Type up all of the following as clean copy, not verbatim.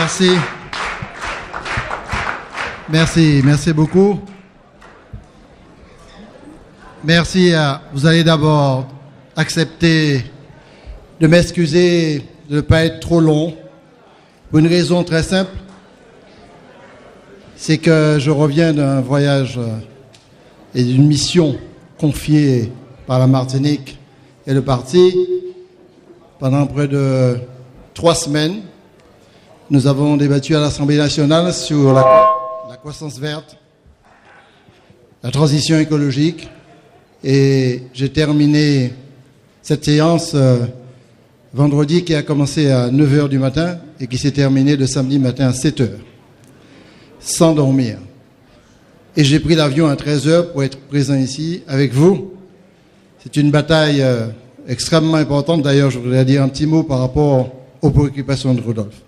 Merci. Merci beaucoup. Merci. Vous allez d'abord accepter de m'excuser de ne pas être trop long, pour une raison très simple, c'est que je reviens d'un voyage et d'une mission confiée par la Martinique et le parti. Pendant près de 3 semaines, nous avons débattu à l'Assemblée nationale sur la croissance verte, la transition écologique, et j'ai terminé cette séance vendredi qui a commencé à 9h du matin et qui s'est terminée le samedi matin à 7h, sans dormir. Et j'ai pris l'avion à 13h pour être présent ici avec vous. C'est une bataille extrêmement importante. D'ailleurs, je voudrais dire un petit mot par rapport aux préoccupations de Rodolphe.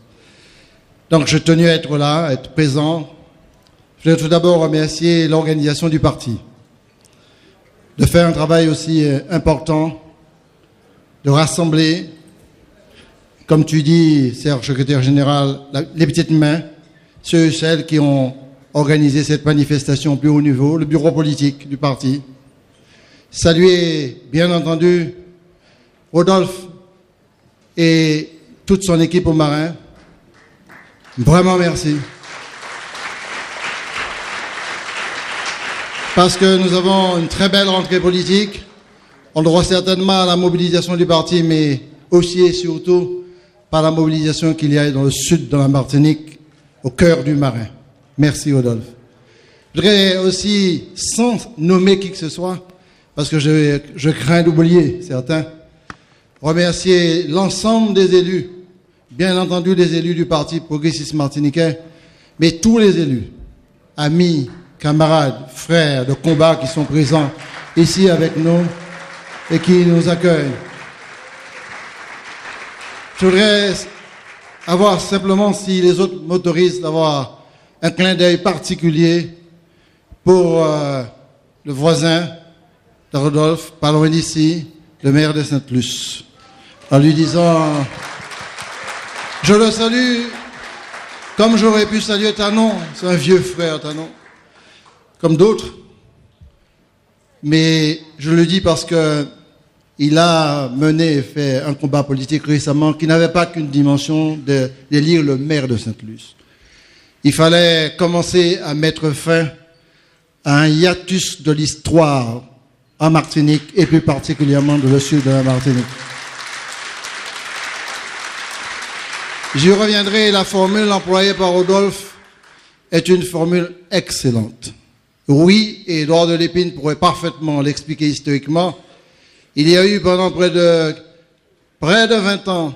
Donc, je tenais à être là, à être présent. Je voudrais tout d'abord remercier l'organisation du parti de faire un travail aussi important, de rassembler, comme tu dis, Serge, secrétaire général, les petites mains, ceux et celles qui ont organisé cette manifestation au plus haut niveau, le bureau politique du parti. Saluer, bien entendu, Rodolphe et toute son équipe au Marin. Vraiment merci. Parce que nous avons une très belle rentrée politique. On le doit certainement à la mobilisation du parti, mais aussi et surtout par la mobilisation qu'il y a dans le sud de la Martinique, au cœur du Marin. Merci, Rodolphe. Je voudrais aussi, sans nommer qui que ce soit, parce que je crains d'oublier certains, remercier l'ensemble des élus, bien entendu les élus du Parti progressiste martiniquais, mais tous les élus, amis, camarades, frères de combat qui sont présents ici avec nous et qui nous accueillent. Je voudrais avoir simplement, si les autres m'autorisent, d'avoir un clin d'œil particulier pour le voisin de Rodolphe, pas loin d'ici, le maire de Sainte-Luce, en lui disant, je le salue comme j'aurais pu saluer Tanon, c'est un vieux frère Tanon, comme d'autres, mais je le dis parce que il a mené et fait un combat politique récemment qui n'avait pas qu'une dimension d'élire le maire de Sainte-Luce. Il fallait commencer à mettre fin à un hiatus de l'histoire en Martinique et plus particulièrement dans le sud de la Martinique. J'y reviendrai, la formule employée par Rodolphe est une formule excellente. Oui, et Édouard de Lépine pourrait parfaitement l'expliquer historiquement, il y a eu pendant près de 20 ans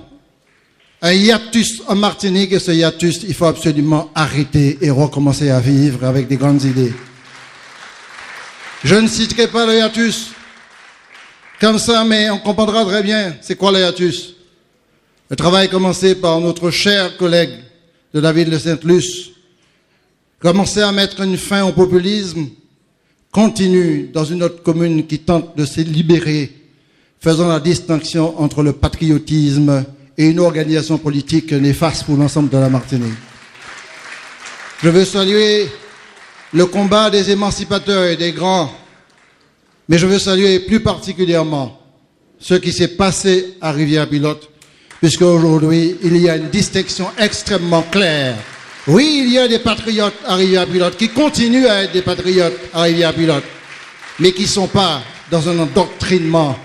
un hiatus en Martinique et ce hiatus, il faut absolument arrêter et recommencer à vivre avec des grandes idées. Je ne citerai pas le hiatus comme ça, mais on comprendra très bien c'est quoi le hiatus. Le travail commencé par notre cher collègue de la ville de Sainte-Luce, commencer à mettre une fin au populisme, continue dans une autre commune qui tente de se libérer, faisant la distinction entre le patriotisme et une organisation politique néfaste pour l'ensemble de la Martinique. Je veux saluer le combat des émancipateurs et des grands, mais je veux saluer plus particulièrement ce qui s'est passé à Rivière-Pilote, puisque aujourd'hui, il y a une distinction extrêmement claire. Oui, il y a des patriotes à Rivière-Pilote qui continuent à être des patriotes à Rivière-Pilote, mais qui ne sont pas dans un endoctrinement,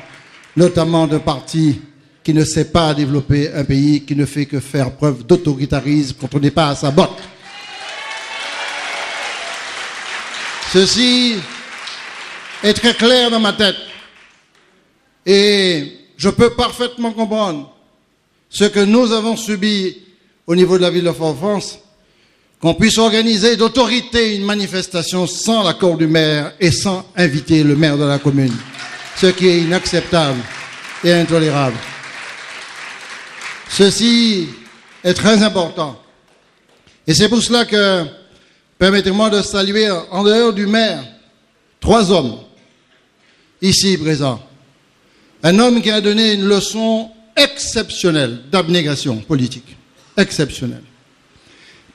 notamment d'un parti qui ne sait pas développer un pays, qui ne fait que faire preuve d'autoritarisme quand on n'est pas à sa botte. Ceci est très clair dans ma tête. Et je peux parfaitement comprendre ce que nous avons subi au niveau de la ville de Fort-de-France, qu'on puisse organiser d'autorité une manifestation sans l'accord du maire et sans inviter le maire de la commune, ce qui est inacceptable et intolérable. Ceci est très important. Et c'est pour cela que, permettez-moi de saluer, en dehors du maire, 3 hommes, ici présents. Un homme qui a donné une leçon exceptionnelle d'abnégation politique. Exceptionnelle.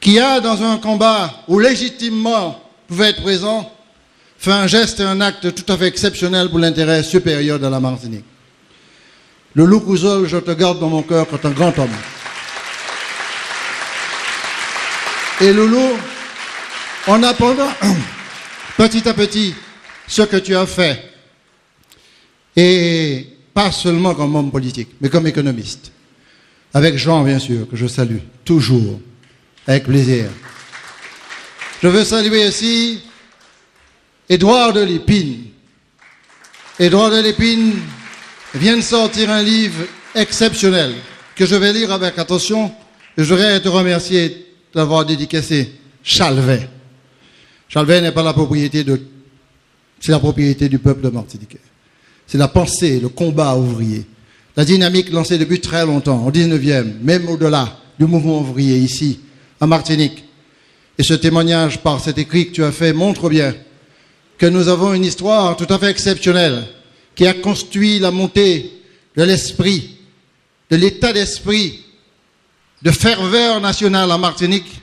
qui a, dans un combat où légitimement pouvait être présent, fait un geste et un acte tout à fait exceptionnel pour l'intérêt supérieur de la Martinique. Loulou Couzol, je te garde dans mon cœur comme un grand homme. Et Loulou, en apprenant petit à petit ce que tu as fait, et pas seulement comme homme politique, mais comme économiste, avec Jean, bien sûr, que je salue, toujours, avec plaisir. Je veux saluer aussi Édouard de Lépine. Édouard de Lépine vient de sortir un livre exceptionnel que je vais lire avec attention. Je voudrais te remercier d'avoir dédicacé Chalvet. Chalvet n'est pas la propriété c'est la propriété du peuple martiniquais. C'est la pensée, le combat ouvrier, la dynamique lancée depuis très longtemps, au 19e, même au-delà du mouvement ouvrier ici, en Martinique. Et ce témoignage par cet écrit que tu as fait montre bien que nous avons une histoire tout à fait exceptionnelle qui a construit la montée de l'esprit, de l'état d'esprit, de ferveur nationale en Martinique,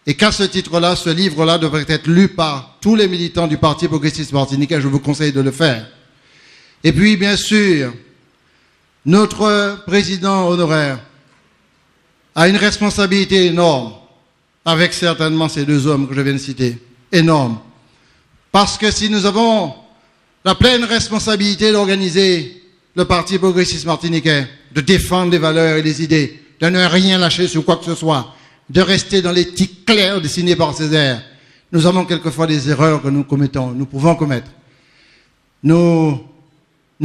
et qu'à ce titre-là, ce livre-là devrait être lu par tous les militants du Parti progressiste martiniquais. Je vous conseille de le faire. Et puis, bien sûr, notre président honoraire a une responsabilité énorme, avec certainement ces deux hommes que je viens de citer, énorme. Parce que si nous avons la pleine responsabilité d'organiser le Parti progressiste martiniquais, de défendre les valeurs et les idées, de ne rien lâcher sur quoi que ce soit, de rester dans l'éthique claire dessinée par Césaire, nous avons quelquefois des erreurs que nous commettons, nous pouvons commettre. Nous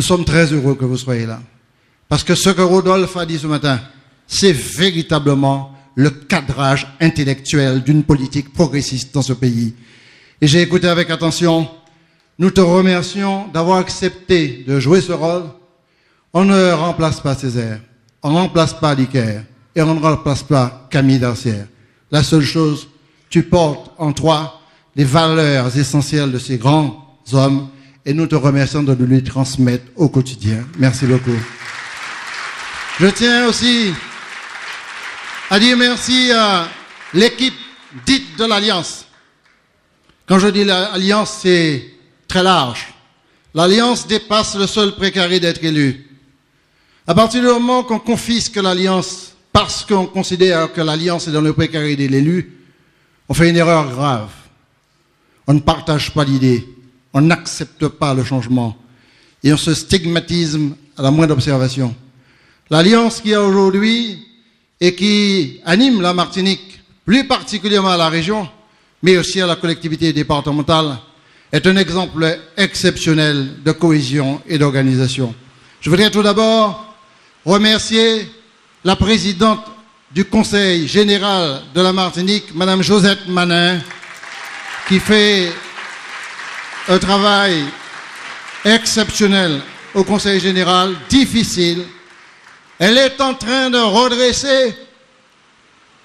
sommes très heureux que vous soyez là. Parce que ce que Rodolphe a dit ce matin, c'est véritablement le cadrage intellectuel d'une politique progressiste dans ce pays. Et j'ai écouté avec attention. Nous te remercions d'avoir accepté de jouer ce rôle. On ne remplace pas Césaire, on ne remplace pas Dicker et on ne remplace pas Camille Darcière. La seule chose, tu portes en toi les valeurs essentielles de ces grands hommes et nous te remercions de nous les transmettre au quotidien. Merci beaucoup. Je tiens aussi à dire merci à l'équipe dite de l'Alliance. Quand je dis l'Alliance, c'est très large. L'Alliance dépasse le seul précaré d'être élu. À partir du moment qu'on confisque l'Alliance parce qu'on considère que l'Alliance est dans le précaré de l'élu, on fait une erreur grave. On ne partage pas l'idée, on n'accepte pas le changement et on se stigmatise à la moindre observation. L'Alliance qu'il y a aujourd'hui et qui anime la Martinique, plus particulièrement à la région, mais aussi à la collectivité départementale, est un exemple exceptionnel de cohésion et d'organisation. Je voudrais tout d'abord remercier la présidente du Conseil général de la Martinique, Madame Josette Manin, qui fait un travail exceptionnel au Conseil général, difficile. Elle est en train de redresser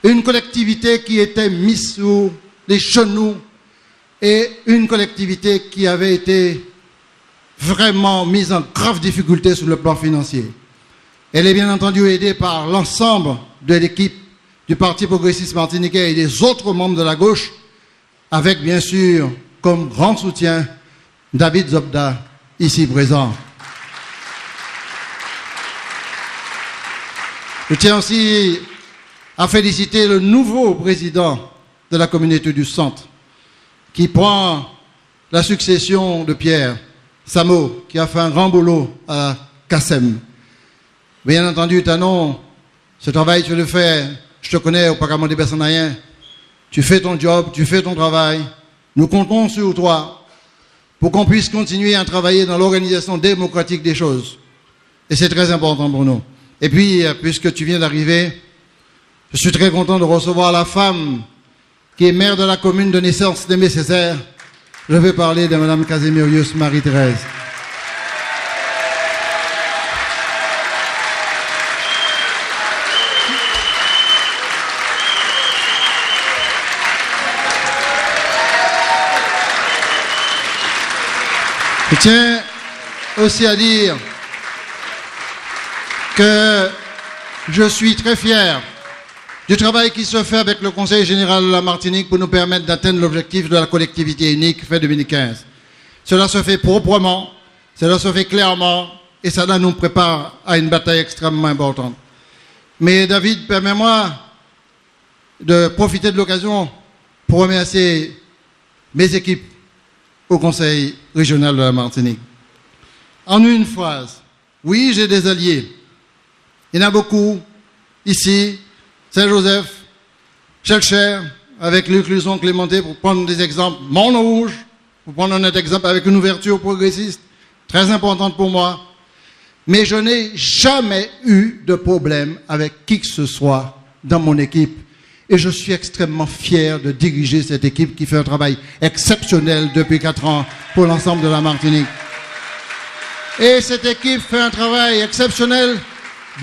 une collectivité qui était mise sous les genoux et une collectivité qui avait été vraiment mise en grave difficulté sur le plan financier. Elle est bien entendu aidée par l'ensemble de l'équipe du Parti progressiste martiniquais et des autres membres de la gauche, avec bien sûr comme grand soutien David Zobda, ici présent. Je tiens aussi à féliciter le nouveau président de la communauté du Centre, qui prend la succession de Pierre Samo, qui a fait un grand boulot à Kassem. Bien entendu, Tanon, ce travail, tu le fais, je te connais au Parlement des Bessanaïens, tu fais ton job, tu fais ton travail, nous comptons sur toi pour qu'on puisse continuer à travailler dans l'organisation démocratique des choses. Et c'est très important pour nous. Et puis, puisque tu viens d'arriver, je suis très content de recevoir la femme qui est maire de la commune de naissance d'Aimé Césaire. Je vais parler de Mme Casimirius Marie-Thérèse. Je tiens aussi à dire que je suis très fier du travail qui se fait avec le Conseil général de la Martinique pour nous permettre d'atteindre l'objectif de la collectivité unique fin 2015. Cela se fait proprement, cela se fait clairement, et cela nous prépare à une bataille extrêmement importante. Mais David, permets-moi de profiter de l'occasion pour remercier mes équipes au Conseil régional de la Martinique. En une phrase, oui, j'ai des alliés. Il y en a beaucoup ici, Saint-Joseph, Chelcher, avec Luc Luson, Clémenté, pour prendre des exemples. Mont-Rouge, pour prendre un autre exemple, avec une ouverture progressiste, très importante pour moi. Mais je n'ai jamais eu de problème avec qui que ce soit dans mon équipe. Et je suis extrêmement fier de diriger cette équipe qui fait un travail exceptionnel depuis 4 ans pour l'ensemble de la Martinique. Et cette équipe fait un travail exceptionnel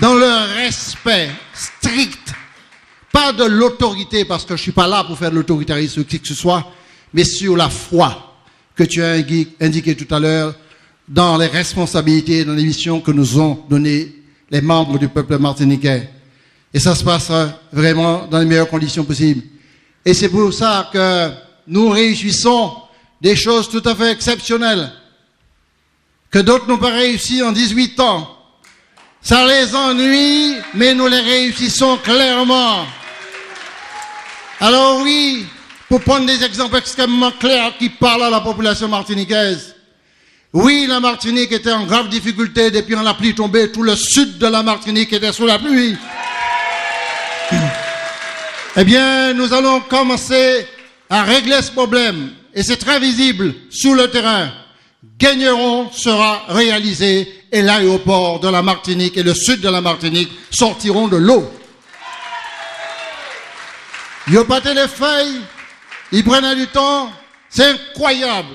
dans le respect strict. Pas de l'autorité, parce que je ne suis pas là pour faire de l'autoritarisme ou qui que ce soit, mais sur la foi que tu as indiqué tout à l'heure, dans les responsabilités, dans les missions que nous ont données les membres du peuple martiniquais. Et ça se passe vraiment dans les meilleures conditions possibles. Et c'est pour ça que nous réussissons des choses tout à fait exceptionnelles, que d'autres n'ont pas réussi en 18 ans. Ça les ennuie, mais nous les réussissons clairement. Alors oui, pour prendre des exemples extrêmement clairs qui parlent à la population martiniquaise, oui, la Martinique était en grave difficulté depuis la pluie tombée. Tout le sud de la Martinique était sous la pluie. Eh bien, nous allons commencer à régler ce problème. Et c'est très visible sur le terrain. Gagneron sera réalisé et l'aéroport de la Martinique et le sud de la Martinique sortiront de l'eau. Ils ont pâté les feuilles, ils prennent du temps. C'est incroyable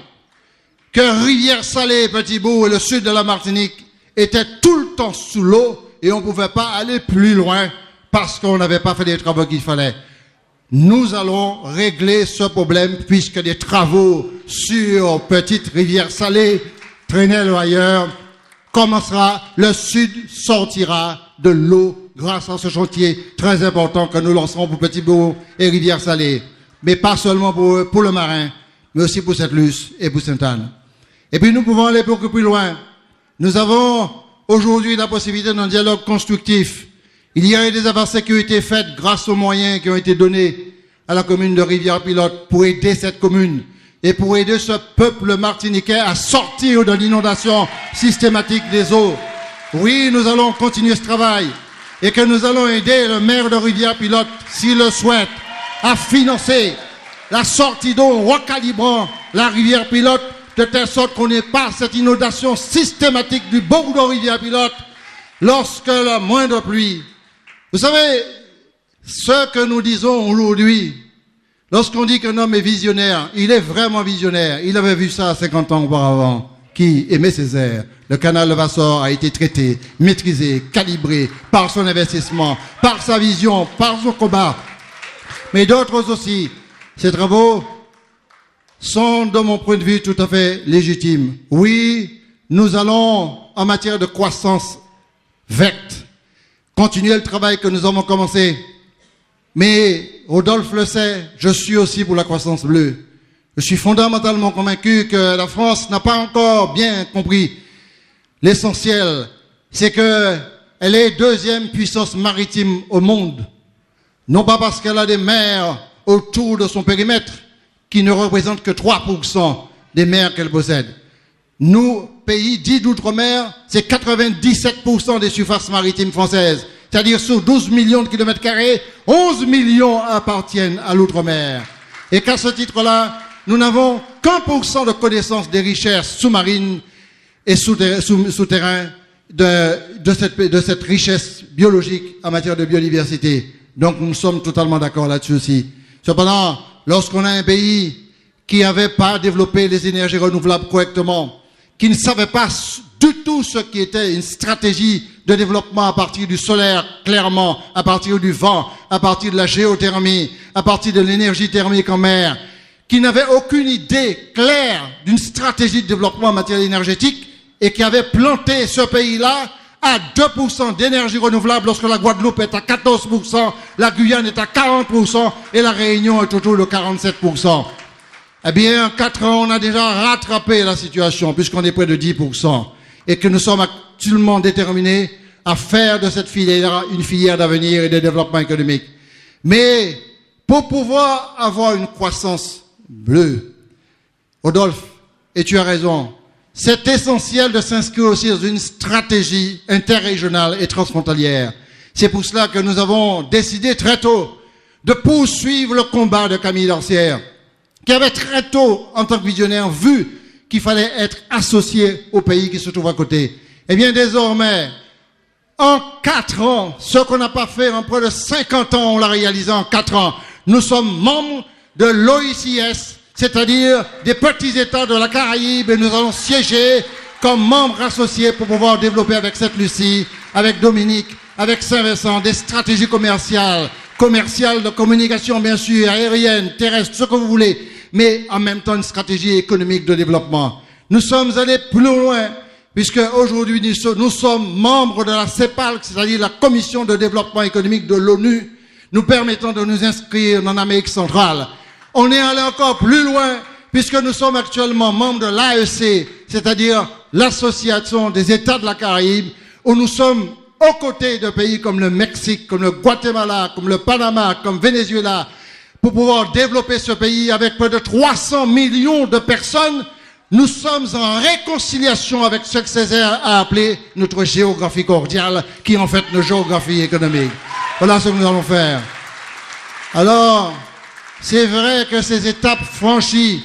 que Rivière-Salée, Petit-Bourg et le sud de la Martinique étaient tout le temps sous l'eau et on ne pouvait pas aller plus loin parce qu'on n'avait pas fait les travaux qu'il fallait. Nous allons régler ce problème puisque des travaux sur Petite Rivière-Salée, Trenel ou ailleurs, commencera, le sud sortira de l'eau grâce à ce chantier très important que nous lancerons pour Petit-Bourg et Rivière-Salée. Mais pas seulement pour le marin, mais aussi pour Sainte-Luce et pour Sainte-Anne. Et puis nous pouvons aller beaucoup plus loin. Nous avons aujourd'hui la possibilité d'un dialogue constructif. Il y a eu des avancées qui ont été faites grâce aux moyens qui ont été donnés à la commune de Rivière-Pilote pour aider cette commune et pour aider ce peuple martiniquais à sortir de l'inondation systématique des eaux. Oui, nous allons continuer ce travail et que nous allons aider le maire de Rivière-Pilote, s'il le souhaite, à financer la sortie d'eau en recalibrant la Rivière-Pilote de telle sorte qu'on n'ait pas cette inondation systématique du bord de Rivière-Pilote lorsque la moindre pluie. Vous savez, ce que nous disons aujourd'hui, lorsqu'on dit qu'un homme est visionnaire, il est vraiment visionnaire. Il avait vu ça 50 ans auparavant. Qui aimait Césaire. Le canal de Vassor a été traité, maîtrisé, calibré par son investissement, par sa vision, par son combat. Mais d'autres aussi. Ces travaux sont, de mon point de vue, tout à fait légitimes. Oui, nous allons, en matière de croissance verte, continuer le travail que nous avons commencé. Mais, Rodolphe le sait, je suis aussi pour la croissance bleue. Je suis fondamentalement convaincu que la France n'a pas encore bien compris l'essentiel. C'est qu'elle est deuxième puissance maritime au monde. Non pas parce qu'elle a des mers autour de son périmètre, qui ne représentent que 3% des mers qu'elle possède. Nous, pays dits d'outre-mer, c'est 97% des surfaces maritimes françaises. C'est-à-dire sur 12 millions de kilomètres carrés, 11 millions appartiennent à l'outre-mer. Et qu'à ce titre-là, nous n'avons qu'1% de connaissance des richesses sous-marines et souterrains de cette richesse biologique en matière de biodiversité. Donc nous sommes totalement d'accord là-dessus aussi. Cependant, lorsqu'on a un pays qui n'avait pas développé les énergies renouvelables correctement, qui ne savait pas du tout ce qui était une stratégie de développement à partir du solaire, clairement, à partir du vent, à partir de la géothermie, à partir de l'énergie thermique en mer, qui n'avait aucune idée claire d'une stratégie de développement en matière énergétique et qui avait planté ce pays-là à 2% d'énergie renouvelable lorsque la Guadeloupe est à 14%, la Guyane est à 40% et la Réunion est autour de 47%. Eh bien, en 4 ans, on a déjà rattrapé la situation puisqu'on est près de 10% et que nous sommes actuellement déterminés à faire de cette filière une filière d'avenir et de développement économique. Mais pour pouvoir avoir une croissance bleue, Rodolphe, et tu as raison, c'est essentiel de s'inscrire aussi dans une stratégie interrégionale et transfrontalière. C'est pour cela que nous avons décidé très tôt de poursuivre le combat de Camille Lancière, qui avait très tôt, en tant que visionnaire, vu qu'il fallait être associé au pays qui se trouve à côté. Eh bien, désormais, en 4 ans, ce qu'on n'a pas fait en près de 50 ans, on l'a réalisé en 4 ans. Nous sommes membres de l'OICS, c'est-à-dire des petits États de la Caraïbe, et nous allons siéger comme membres associés pour pouvoir développer avec Sainte-Lucie, avec Dominique, avec Saint-Vincent, des stratégies commerciales, de communication bien sûr, aérienne, terrestre, ce que vous voulez, mais en même temps une stratégie économique de développement. Nous sommes allés plus loin, puisque aujourd'hui nous sommes membres de la CEPAL, c'est-à-dire la Commission de développement économique de l'ONU, nous permettant de nous inscrire en Amérique centrale. On est allé encore plus loin, puisque nous sommes actuellement membres de l'AEC, c'est-à-dire l'Association des États de la Caraïbe, où nous sommes aux côtés de pays comme le Mexique, comme le Guatemala, comme le Panama, comme Venezuela, pour pouvoir développer ce pays avec près de 300 millions de personnes. Nous sommes en réconciliation avec ce que Césaire a appelé notre géographie cordiale, qui est en fait notre géographie économique. Voilà ce que nous allons faire. Alors, c'est vrai que ces étapes franchies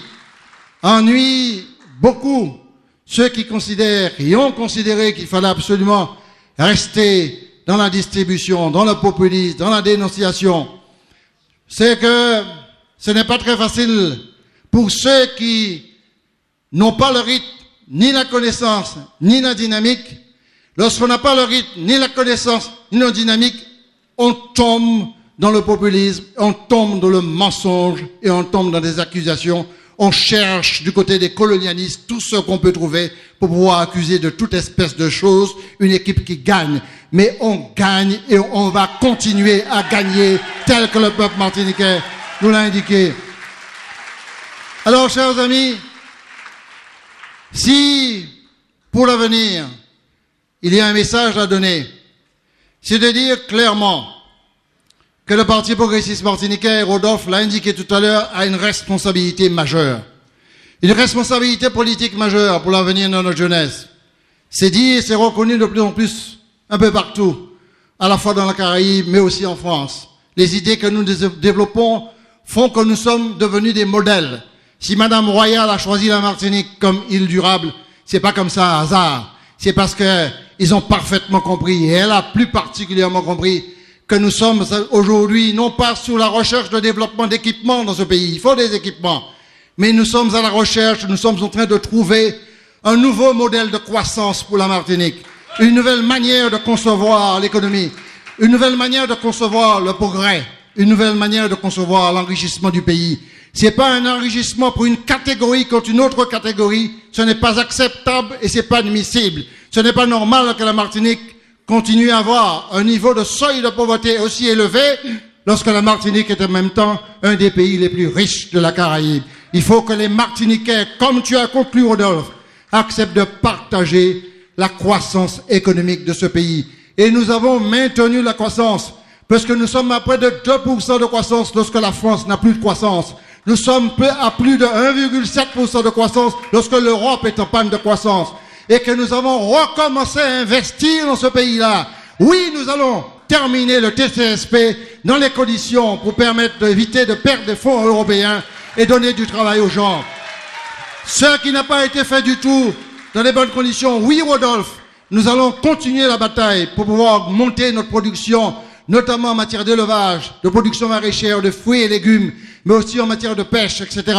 ennuient beaucoup ceux qui ont considéré qu'il fallait absolument rester dans la distribution, dans le populisme, dans la dénonciation. C'est que ce n'est pas très facile pour ceux qui n'ont pas le rythme, ni la connaissance, ni la dynamique. Lorsqu'on n'a pas le rythme, ni la connaissance, ni la dynamique, on tombe dans le populisme, on tombe dans le mensonge et on tombe dans des accusations. On cherche du côté des colonialistes tout ce qu'on peut trouver pour pouvoir accuser de toute espèce de choses une équipe qui gagne. Mais on gagne et on va continuer à gagner tel que le peuple martiniquais nous l'a indiqué. Alors, chers amis, si pour l'avenir, il y a un message à donner, c'est de dire clairement que le Parti progressiste martiniquais, Rodolphe l'a indiqué tout à l'heure, a une responsabilité majeure. Une responsabilité politique majeure pour l'avenir de notre jeunesse. C'est dit et c'est reconnu de plus en plus un peu partout, à la fois dans la Caraïbe, mais aussi en France. Les idées que nous développons font que nous sommes devenus des modèles. Si Madame Royal a choisi la Martinique comme île durable, c'est pas comme ça, hasard. C'est parce que ils ont parfaitement compris, et elle a plus particulièrement compris, que nous sommes aujourd'hui non pas sur la recherche de développement d'équipements dans ce pays, il faut des équipements, mais nous sommes à la recherche, nous sommes en train de trouver un nouveau modèle de croissance pour la Martinique, une nouvelle manière de concevoir l'économie, une nouvelle manière de concevoir le progrès, une nouvelle manière de concevoir l'enrichissement du pays. C'est pas un enrichissement pour une catégorie contre une autre catégorie, ce n'est pas acceptable et c'est pas admissible. Ce n'est pas normal que la Martinique continue à avoir un niveau de seuil de pauvreté aussi élevé lorsque la Martinique est en même temps un des pays les plus riches de la Caraïbe. Il faut que les Martiniquais, comme tu as conclu, Rodolphe, acceptent de partager la croissance économique de ce pays. Et nous avons maintenu la croissance, parce que nous sommes à près de 2% de croissance lorsque la France n'a plus de croissance. Nous sommes à plus de 1,7% de croissance lorsque l'Europe est en panne de croissance. Et que nous avons recommencé à investir dans ce pays-là. Oui, nous allons terminer le TCSP dans les conditions pour permettre d'éviter de perdre des fonds européens et donner du travail aux gens. Ce qui n'a pas été fait du tout dans les bonnes conditions. Oui, Rodolphe, nous allons continuer la bataille pour pouvoir monter notre production, notamment en matière d'élevage, de production maraîchère, de fruits et légumes, mais aussi en matière de pêche, etc.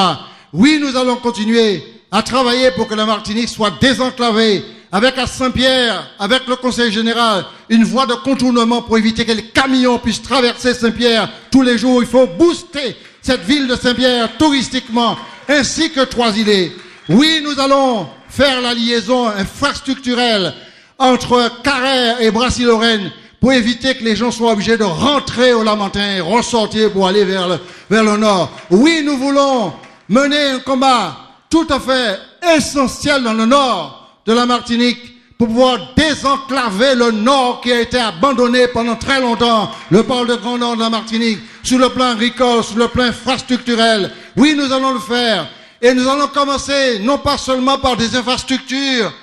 Oui, nous allons continuer à travailler pour que la Martinique soit désenclavée, avec à Saint-Pierre, avec le Conseil général, une voie de contournement pour éviter que les camions puissent traverser Saint-Pierre tous les jours. Il faut booster cette ville de Saint-Pierre touristiquement, ainsi que Trois-Îlets. Oui, nous allons faire la liaison infrastructurelle entre Carrère et Brassy-Lorraine pour éviter que les gens soient obligés de rentrer au Lamentin et ressortir pour aller vers le nord. Oui, nous voulons mener un combat tout à fait essentiel dans le nord de la Martinique pour pouvoir désenclaver le nord qui a été abandonné pendant très longtemps, le pôle de Grand Nord de la Martinique, sur le plan agricole, sur le plan infrastructurel. Oui, nous allons le faire. Et nous allons commencer non pas seulement par des infrastructures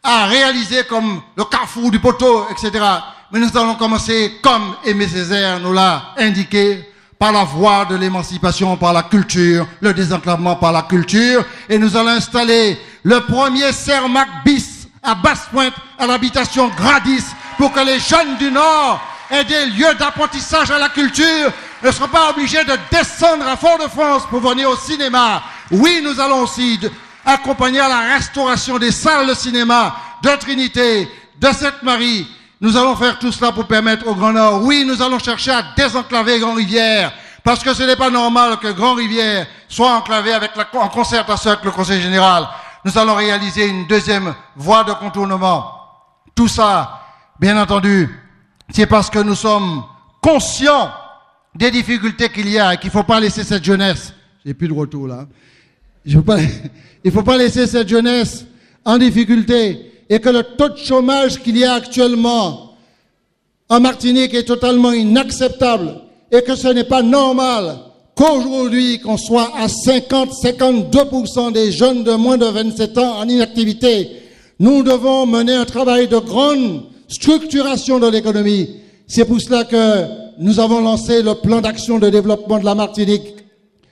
à réaliser comme le carrefour du poteau, etc. Mais nous allons commencer comme Aimé Césaire nous l'a indiqué, par la voie de l'émancipation, par la culture, le désenclavement par la culture. Et nous allons installer le premier Cermac bis à Basse-Pointe, à l'habitation Gradis, pour que les jeunes du Nord aient des lieux d'apprentissage à la culture, ne seront pas obligés de descendre à Fort-de-France pour venir au cinéma. Oui, nous allons aussi accompagner à la restauration des salles de cinéma de Trinité, de Sainte-Marie. Nous allons faire tout cela pour permettre au Grand Nord. Oui, nous allons chercher à désenclaver Grand-Rivière, parce que ce n'est pas normal que Grand-Rivière soit enclavé en concertation avec le Conseil général. Nous allons réaliser une deuxième voie de contournement. Tout ça, bien entendu, c'est parce que nous sommes conscients des difficultés qu'il y a et qu'il ne faut pas laisser cette jeunesse. J'ai plus de retour là. Il ne faut pas laisser cette jeunesse en difficulté et que le taux de chômage qu'il y a actuellement en Martinique est totalement inacceptable et que ce n'est pas normal qu'aujourd'hui, qu'on soit à 50-52% des jeunes de moins de 27 ans en inactivité. Nous devons mener un travail de grande structuration de l'économie. C'est pour cela que nous avons lancé le plan d'action de développement de la Martinique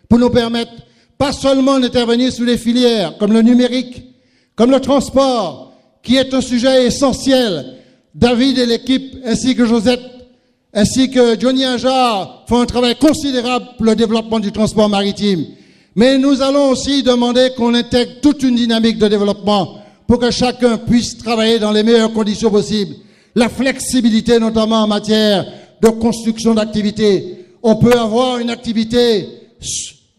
pour nous permettre pas seulement d'intervenir sur les filières comme le numérique, comme le transport, qui est un sujet essentiel. David et l'équipe, ainsi que Josette, ainsi que Johnny Ajar font un travail considérable pour le développement du transport maritime. Mais nous allons aussi demander qu'on intègre toute une dynamique de développement pour que chacun puisse travailler dans les meilleures conditions possibles. La flexibilité, notamment en matière de construction d'activités. On peut avoir une activité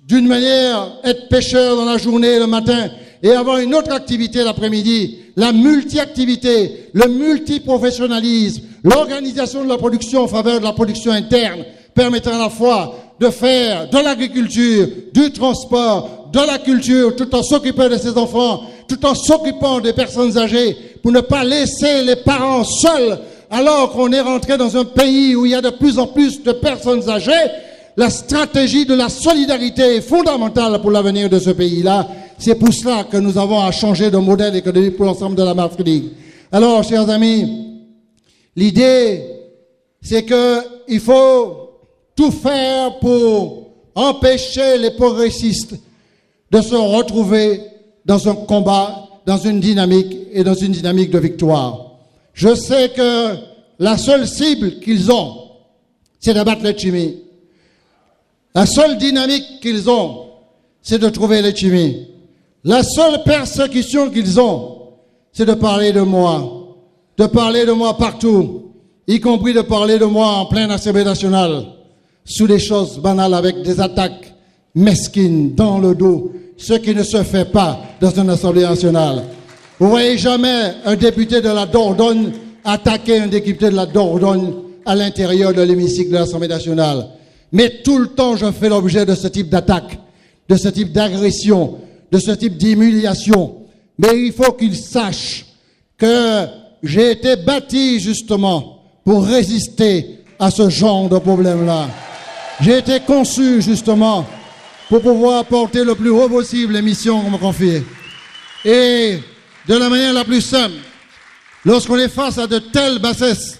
d'une manière, être pêcheur dans la journée, le matin, et avoir une autre activité l'après-midi. La multi-activité, le multiprofessionnalisme, l'organisation de la production en faveur de la production interne permettra à la fois de faire de l'agriculture, du transport, de la culture, tout en s'occupant de ses enfants, tout en s'occupant des personnes âgées, pour ne pas laisser les parents seuls, alors qu'on est rentré dans un pays où il y a de plus en plus de personnes âgées. La stratégie de la solidarité est fondamentale pour l'avenir de ce pays-là. C'est pour cela que nous avons à changer de modèle économique pour l'ensemble de la Martinique. Alors, chers amis, l'idée, c'est qu'il faut tout faire pour empêcher les progressistes de se retrouver dans un combat, dans une dynamique et dans une dynamique de victoire. Je sais que la seule cible qu'ils ont, c'est d'abattre les Tchimi. La seule dynamique qu'ils ont, c'est de trouver les Tchimi. La seule persécution qu'ils ont, c'est de parler de moi partout, y compris de parler de moi en pleine Assemblée nationale, sous des choses banales avec des attaques mesquines dans le dos, ce qui ne se fait pas dans une Assemblée nationale. Vous voyez jamais un député de la Dordogne attaquer un député de la Dordogne à l'intérieur de l'hémicycle de l'Assemblée nationale. Mais tout le temps, je fais l'objet de ce type d'attaque, de ce type d'agression, de ce type d'humiliation. Mais il faut qu'ils sachent que j'ai été bâti justement pour résister à ce genre de problème-là. J'ai été conçu justement pour pouvoir porter le plus haut possible les missions qu'on me confie. Et de la manière la plus simple, lorsqu'on est face à de telles bassesses,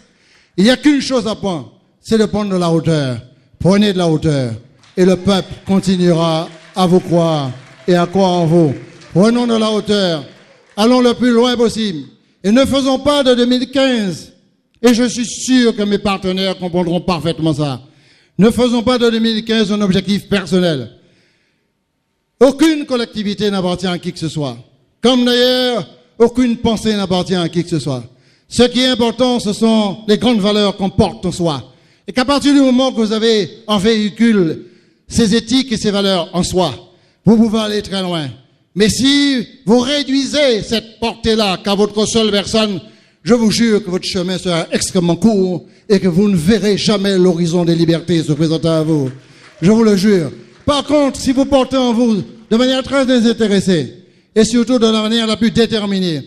il n'y a qu'une chose à prendre, c'est de prendre de la hauteur. Prenez de la hauteur et le peuple continuera à vous croire et à croire en vous. Prenons de la hauteur, allons le plus loin possible et ne faisons pas de 2015, et je suis sûr que mes partenaires comprendront parfaitement ça, ne faisons pas de 2015 un objectif personnel. Aucune collectivité n'appartient à qui que ce soit, comme d'ailleurs aucune pensée n'appartient à qui que ce soit. Ce qui est important, ce sont les grandes valeurs qu'on porte en soi. Et qu'à partir du moment que vous avez en véhicule ces éthiques et ces valeurs en soi, vous pouvez aller très loin. Mais si vous réduisez cette portée-là qu'à votre seule personne, je vous jure que votre chemin sera extrêmement court et que vous ne verrez jamais l'horizon des libertés se présenter à vous. Je vous le jure. Par contre, si vous portez en vous de manière très désintéressée et surtout de la manière la plus déterminée,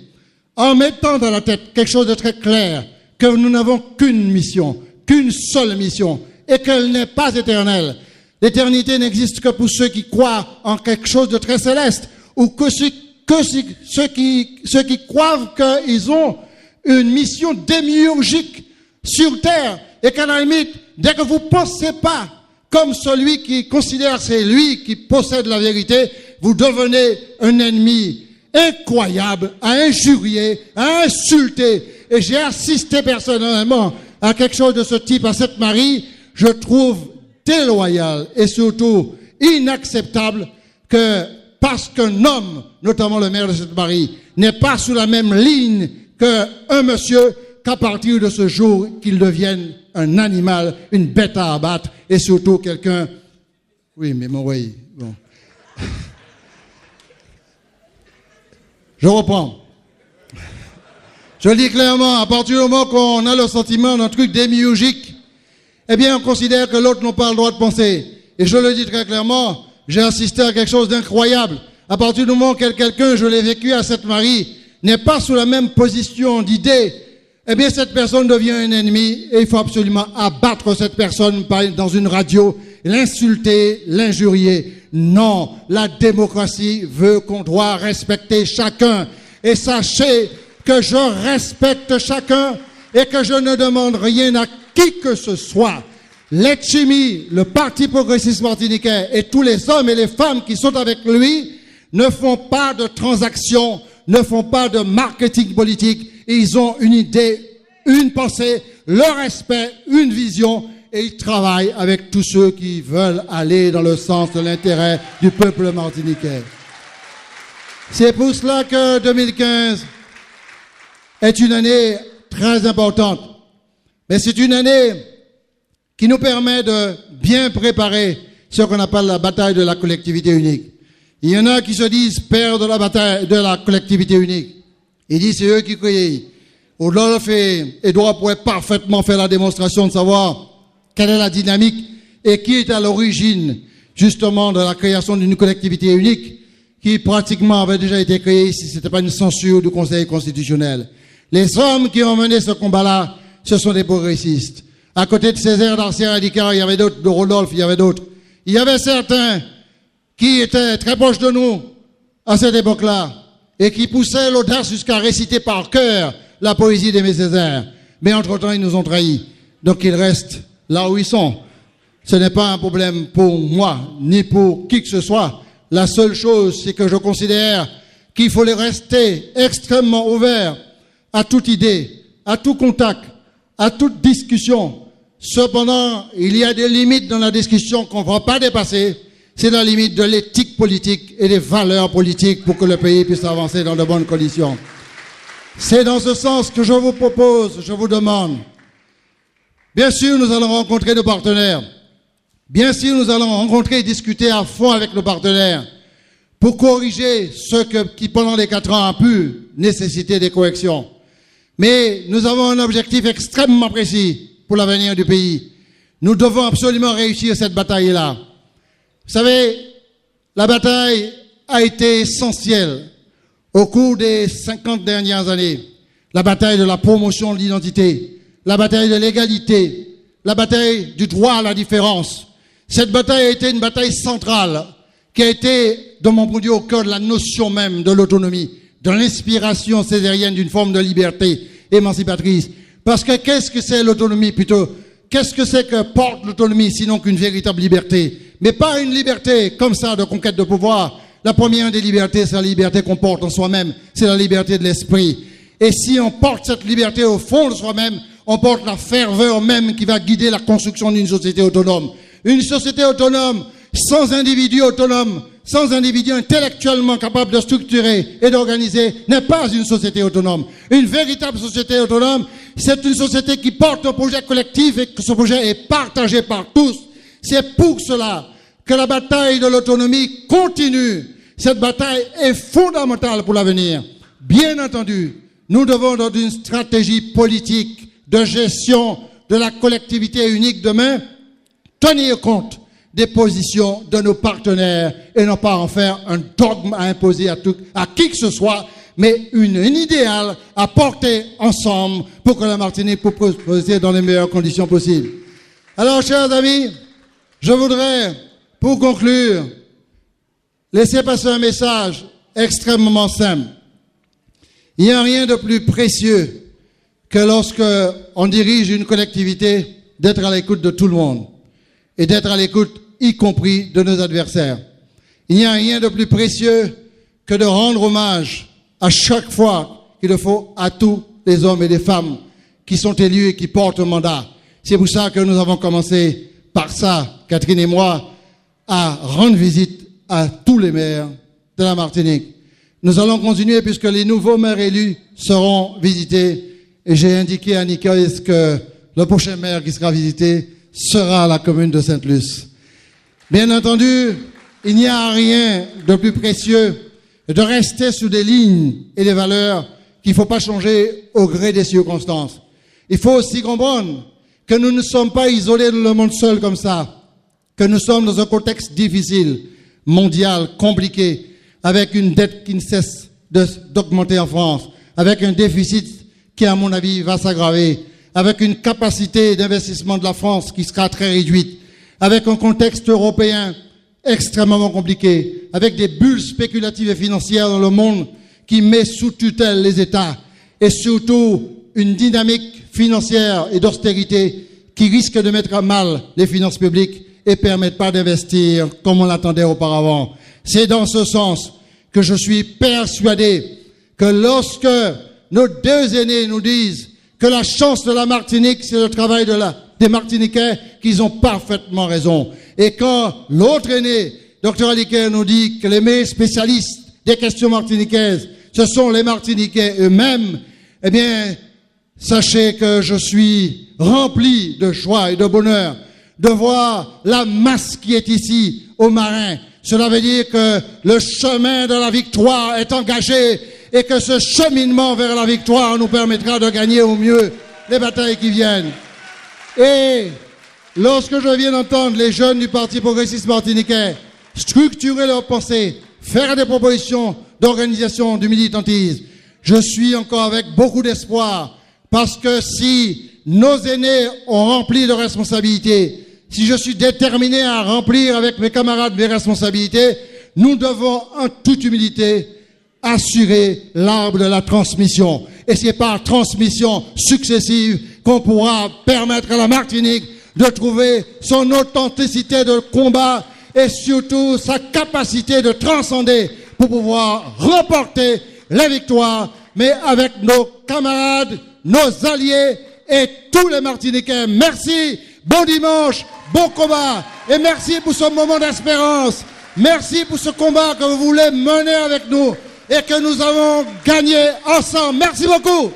en mettant dans la tête quelque chose de très clair, que nous n'avons qu'une mission, qu'une seule mission, et qu'elle n'est pas éternelle. L'éternité n'existe que pour ceux qui croient en quelque chose de très céleste, ou que ceux qui croient qu'ils ont une mission démiurgique sur terre, et qu'à la limite, dès que vous ne pensez pas comme celui qui considère que c'est lui qui possède la vérité, vous devenez un ennemi incroyable à injurier, à insulter. Et j'ai assisté personnellement à quelque chose de ce type à Sainte-Marie. Je trouve déloyal et surtout inacceptable que parce qu'un homme, notamment le maire de Sainte-Marie, n'est pas sous la même ligne qu'un monsieur, qu'à partir de ce jour, qu'il devienne un animal, une bête à abattre et surtout quelqu'un... Oui, mais mon oui, bon. Je reprends. Je le dis clairement, à partir du moment qu'on a le sentiment d'un truc démiurgique, eh bien, on considère que l'autre n'a pas le droit de penser. Et je le dis très clairement, j'ai assisté à quelque chose d'incroyable. À partir du moment que quelqu'un, je l'ai vécu à Sainte-Marie, n'est pas sous la même position d'idée, eh bien, cette personne devient un ennemi et il faut absolument abattre cette personne dans une radio, l'insulter, l'injurier. Non, la démocratie veut qu'on doit respecter chacun. Et sachez que je respecte chacun et que je ne demande rien à qui que ce soit. Letchimy, le Parti progressiste martiniquais et tous les hommes et les femmes qui sont avec lui ne font pas de transactions, ne font pas de marketing politique. Ils ont une idée, une pensée, le respect, une vision et ils travaillent avec tous ceux qui veulent aller dans le sens de l'intérêt du peuple martiniquais. C'est pour cela que 2015 est une année très importante. Mais c'est une année qui nous permet de bien préparer ce qu'on appelle la bataille de la collectivité unique. Il y en a qui se disent père de la bataille de la collectivité unique. Ils disent c'est eux qui crient. Rodolphe et Edouard pourraient parfaitement faire la démonstration de savoir quelle est la dynamique et qui est à l'origine justement de la création d'une collectivité unique qui pratiquement avait déjà été créée si ce n'était pas une censure du Conseil constitutionnel. Les hommes qui ont mené ce combat-là, ce sont des progressistes. À côté de Césaire d'Arcier-Radical, il y avait d'autres, de Rodolphe, il y avait d'autres. Il y avait certains qui étaient très proches de nous à cette époque-là et qui poussaient l'audace jusqu'à réciter par cœur la poésie d'Aimé Césaire. Mais entre-temps, ils nous ont trahis. Donc ils restent là où ils sont. Ce n'est pas un problème pour moi, ni pour qui que ce soit. La seule chose, c'est que je considère qu'il faut les rester extrêmement ouverts à toute idée, à tout contact, à toute discussion. Cependant, il y a des limites dans la discussion qu'on ne va pas dépasser. C'est la limite de l'éthique politique et des valeurs politiques pour que le pays puisse avancer dans de bonnes conditions. C'est dans ce sens que je vous propose, je vous demande. Bien sûr, nous allons rencontrer nos partenaires. Bien sûr, nous allons rencontrer et discuter à fond avec nos partenaires pour corriger ce qui, pendant les 4 ans, a pu nécessiter des corrections. Mais nous avons un objectif extrêmement précis pour l'avenir du pays. Nous devons absolument réussir cette bataille-là. Vous savez, la bataille a été essentielle au cours des 50 dernières années. La bataille de la promotion de l'identité, la bataille de l'égalité, la bataille du droit à la différence. Cette bataille a été une bataille centrale qui a été, de mon point de vue, au cœur de la notion même de l'autonomie, de l'inspiration césarienne d'une forme de liberté émancipatrice. Parce que qu'est-ce que c'est l'autonomie plutôt? Qu'est-ce que c'est que porte l'autonomie sinon qu'une véritable liberté? Mais pas une liberté comme ça de conquête de pouvoir. La première des libertés, c'est la liberté qu'on porte en soi-même. C'est la liberté de l'esprit. Et si on porte cette liberté au fond de soi-même, on porte la ferveur même qui va guider la construction d'une société autonome. Une société autonome, sans individu autonome, sans individu intellectuellement capable de structurer et d'organiser, n'est pas une société autonome. Une véritable société autonome, c'est une société qui porte un projet collectif et que ce projet est partagé par tous. C'est pour cela que la bataille de l'autonomie continue. Cette bataille est fondamentale pour l'avenir. Bien entendu, nous devons, dans une stratégie politique de gestion de la collectivité unique demain, tenir compte des positions de nos partenaires et non pas en faire un dogme à imposer à qui que ce soit, mais une idéal à porter ensemble pour que la Martinique puisse prospérer dans les meilleures conditions possibles. Alors, chers amis, je voudrais, pour conclure, laisser passer un message extrêmement simple. Il n'y a rien de plus précieux que lorsque on dirige une collectivité d'être à l'écoute de tout le monde et d'être à l'écoute y compris de nos adversaires. Il n'y a rien de plus précieux que de rendre hommage à chaque fois qu'il le faut à tous les hommes et les femmes qui sont élus et qui portent un mandat. C'est pour ça que nous avons commencé par ça, Catherine et moi, à rendre visite à tous les maires de la Martinique. Nous allons continuer puisque les nouveaux maires élus seront visités et j'ai indiqué à Nicolas que le prochain maire qui sera visité sera la commune de Sainte-Luce. Bien entendu, il n'y a rien de plus précieux de rester sur des lignes et des valeurs qu'il ne faut pas changer au gré des circonstances. Il faut aussi comprendre que nous ne sommes pas isolés dans le monde seul comme ça, que nous sommes dans un contexte difficile, mondial, compliqué, avec une dette qui ne cesse d'augmenter en France, avec un déficit qui, à mon avis, va s'aggraver, avec une capacité d'investissement de la France qui sera très réduite, avec un contexte européen extrêmement compliqué, avec des bulles spéculatives et financières dans le monde qui met sous tutelle les États, et surtout une dynamique financière et d'austérité qui risque de mettre à mal les finances publiques et ne permettent pas d'investir comme on l'attendait auparavant. C'est dans ce sens que je suis persuadé que lorsque nos deux aînés nous disent que la chance de la Martinique, c'est le travail des Martiniquais, qu'ils ont parfaitement raison. Et quand l'autre aîné, Dr Aliker, nous dit que les meilleurs spécialistes des questions martiniquaises, ce sont les Martiniquais eux-mêmes, eh bien, sachez que je suis rempli de joie et de bonheur de voir la masse qui est ici aux marins. Cela veut dire que le chemin de la victoire est engagé et que ce cheminement vers la victoire nous permettra de gagner au mieux les batailles qui viennent. Et lorsque je viens d'entendre les jeunes du Parti progressiste martiniquais structurer leurs pensées, faire des propositions d'organisation du militantisme, je suis encore avec beaucoup d'espoir parce que si nos aînés ont rempli leurs responsabilités, si je suis déterminé à remplir avec mes camarades mes responsabilités, nous devons en toute humilité assurer l'arbre de la transmission. Et c'est par transmission successive qu'on pourra permettre à la Martinique de trouver son authenticité de combat et surtout sa capacité de transcender pour pouvoir remporter la victoire, mais avec nos camarades, nos alliés et tous les Martiniquais. Merci, bon dimanche, bon combat et merci pour ce moment d'espérance. Merci pour ce combat que vous voulez mener avec nous et que nous avons gagné ensemble. Merci beaucoup.